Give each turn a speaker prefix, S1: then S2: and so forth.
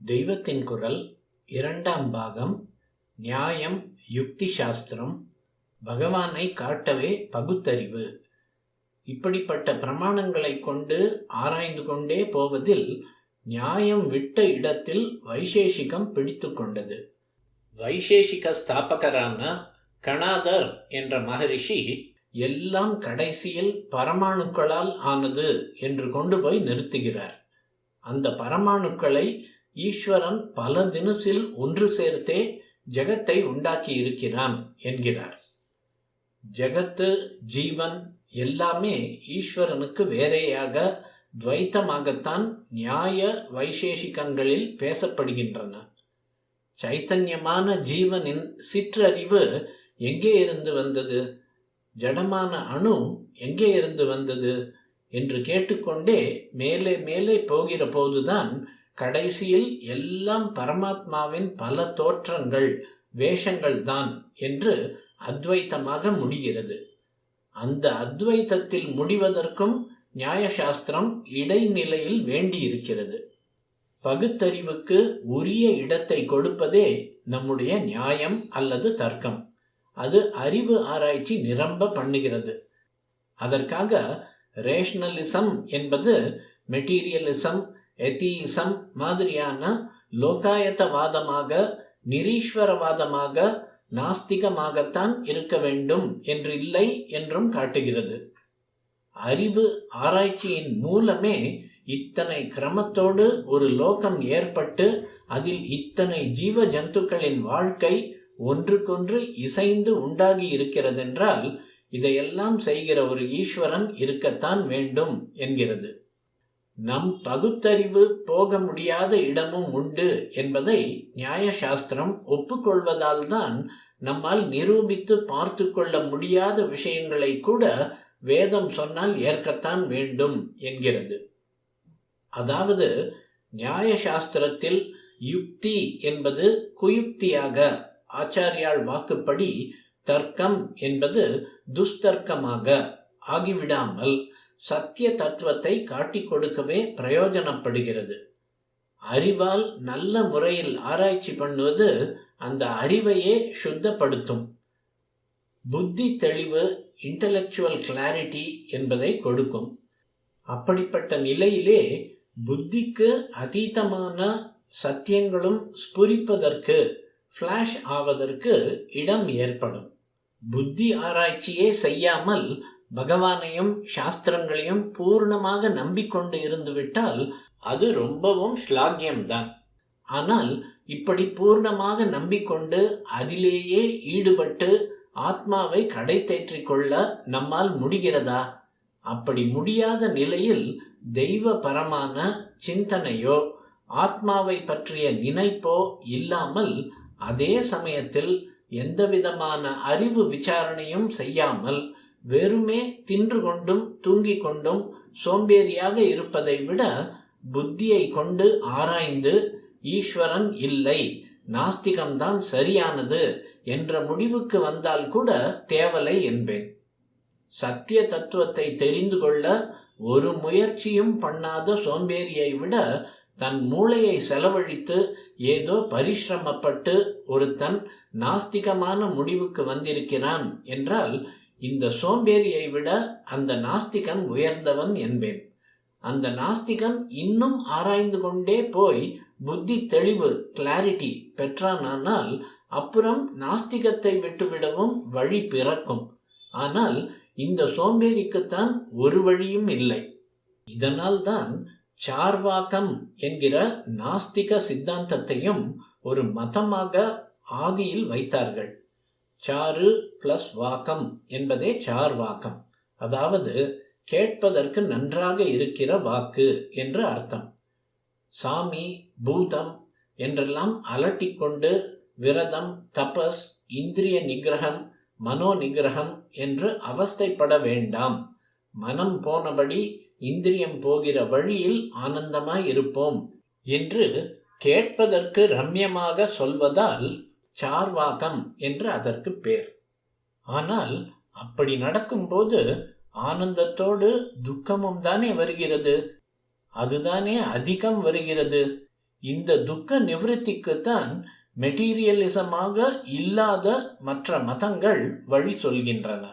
S1: தெய்வத்தின் குரல் இரண்டாம் பாகம். நியாயம் யுக்தி சாஸ்திரம். பகவானை காட்டவே பகுத்தறிவு. இப்படிப்பட்ட பிரமாணங்களை கொண்டு ஆராய்ந்து கொண்டே போவதில் நியாயம் விட்ட இடத்தில் வைசேஷிகம் பிடித்து கொண்டது. வைசேஷிக ஸ்தாபகரான கணாதர் என்ற மகரிஷி எல்லாம் கடைசியில் பரமாணுக்களால் ஆனது என்று கொண்டு போய் நிறுத்துகிறார். அந்த பரமாணுக்களை ஈஸ்வரன் பல தினசில் ஒன்று சேர்த்தே ஜெகத்தை உண்டாக்கி இருக்கிறான் என்கிறார். ஜெகத்து, ஜீவன் எல்லாமே ஈஸ்வரனுக்கு வேறையாக துவைத்தமாகத்தான் நியாய வைசேஷிகங்களில் பேசப்படுகின்றன. சைத்தன்யமான ஜீவனின் சிற்றறிவு எங்கே இருந்து வந்தது, ஜடமான அணு எங்கே இருந்து வந்தது என்று கேட்டுக்கொண்டே மேலே மேலே போகிற போதுதான் கடைசியில் எல்லாம் பரமாத்மாவின் பல தோற்றங்கள், வேஷங்கள் தான் என்று அத்வைத்தமாக முடிகிறது. அந்த அத்வைத்தத்தில் முடிவதற்கும் நியாயசாஸ்திரம் இடைநிலையில் வேண்டியிருக்கிறது. பகுத்தறிவுக்கு உரிய இடத்தை கொடுப்பதே நம்முடைய நியாயம் அல்லது தர்க்கம். அது அறிவு ஆராய்ச்சி நிரம்ப பண்ணுகிறது. அதற்காக ரேஷனலிசம் என்பது மெட்டீரியலிசம், எத்தியிசம் மாதிரியான லோகாயத்தவாதமாக, நிரீஸ்வரவாதமாக, நாஸ்திகமாகத்தான் இருக்க வேண்டும் என்று இல்லை என்றும் காட்டுகிறது. அறிவு ஆராய்ச்சியின் மூலமே இத்தனை கிரமத்தோடு ஒரு லோகம் ஏற்பட்டு அதில் இத்தனை ஜீவ ஜந்துக்களின் வாழ்க்கை ஒன்றுக்கொன்று இசைந்து உண்டாகி இருக்கிறதென்றால் இதையெல்லாம் செய்கிற ஒரு ஈஸ்வரன் இருக்கத்தான் வேண்டும் என்கிறது. நம் பகுத்தறிவு போக முடியாத இடமும் உண்டு என்பதை நியாயசாஸ்திரம் ஒப்புக்கொள்வதால் தான் நம்மால் நிரூபித்து பார்த்து கொள்ள முடியாத விஷயங்களை கூட வேதம் சொன்னால் ஏற்கத்தான் வேண்டும் என்கிறது. அதாவது நியாயசாஸ்திரத்தில் யுக்தி என்பது குயுக்தியாக, ஆச்சாரியால் வாக்குப்படி தர்க்கம் என்பது துஸ்தர்க்கமாக ஆகிவிடாமல் சத்திய தத்துவத்தை காட்டிக் கொடுக்கவே பிரயோஜனப்படுகிறது. அறிவால் நல்ல முறையில் ஆராய்ச்சி பண்ணுவது அந்த அறிவையே சுத்தப்படுத்தும். புத்தி தெளிவு, இன்டலெக்சுவல் கிளாரிட்டி என்பதை கொடுக்கும். அப்படிப்பட்ட நிலையிலே புத்திக்கு அதீதமான சத்தியங்களும் ஸ்புரிப்பதற்கு, ஃபிளாஷ் ஆவதற்கு இடம் ஏற்படும். புத்தி ஆராய்ச்சியே செய்யாமல் பகவானையும் சாஸ்திரங்களையும் பூர்ணமாக நம்பிக்கொண்டு இருந்துவிட்டால் அது ரொம்பவும் ஸ்லாகியம்தான். ஆனால் இப்படி பூர்ணமாக நம்பிக்கொண்டு அதிலேயே ஈடுபட்டு ஆத்மாவை கடை தேற்றிக் கொள்ள நம்மால் முடிகிறதா? அப்படி முடியாத நிலையில் தெய்வ பரமான சிந்தனையோ ஆத்மாவை பற்றிய நினைப்போ இல்லாமல், அதே சமயத்தில் எந்தவிதமான அறிவு விசாரணையும் செய்யாமல் வெறுமே தின்று கொண்டும் தூங்கிக் கொண்டும் சோம்பேறியாக இருப்பதை விட புத்தியை கொண்டு ஆராய்ந்து ஈஸ்வரன் இல்லை, நாஸ்திகம்தான் சரியானது என்ற முடிவுக்கு வந்தால் கூட தேவலை என்பேன். சத்திய தத்துவத்தை தெரிந்து கொள்ள ஒரு முயற்சியும் பண்ணாத சோம்பேறியை விட தன் மூளையை செலவழித்து ஏதோ பரிசிரமப்பட்டு ஒருத்தன் நாஸ்திகமான முடிவுக்கு வந்திருக்கிறான் என்றால் இந்த சோம்பேறியை விட அந்த நாஸ்திகன் உயர்ந்தவன் என்பேன். அந்த நாஸ்திகன் இன்னும் ஆராய்ந்து கொண்டே போய் புத்தி தெளிவு, கிளாரிட்டி பெற்றானால் அப்புறம் நாஸ்திகத்தை விட்டுவிடவும் வழி பிறக்கும். ஆனால் இந்த சோம்பேறிக்குத்தான் ஒரு வழியும் இல்லை. இதனால் தான் சார்வாகம் என்கிற நாஸ்திக சித்தாந்தத்தையும் ஒரு மதமாக ஆதியில் வைத்தார்கள். சாரு பிளஸ் வாக்கம் என்பதே சார்வாக்கம். அதாவது கேட்பதற்கு நன்றாக இருக்கிற வாக்கு என்று அர்த்தம். சாமி, பூதம் என்றெல்லாம் அலட்டிக்கொண்டு விரதம், தபஸ், இந்திரிய நிகிரகம், மனோ நிகிரகம் என்று அவஸ்தைப்பட வேண்டாம். மனம் போனபடி இந்திரியம் போகிற வழியில் ஆனந்தமாய் இருப்போம் என்று கேட்பதற்கு ரம்யமாக சொல்வதால் சார்வாகம் என்று அதற்கு பேர். ஆனால் அப்படி நடக்கும்போது ஆனந்தத்தோடு துக்கமும் தானே வருகிறது. அதுதானே அதிகம் வருகிறது. இந்த துக்க நிவர்த்திக்குத்தான் மெட்டீரியலிசமாக இல்லாத மற்ற மதங்கள் வழி சொல்கின்றன.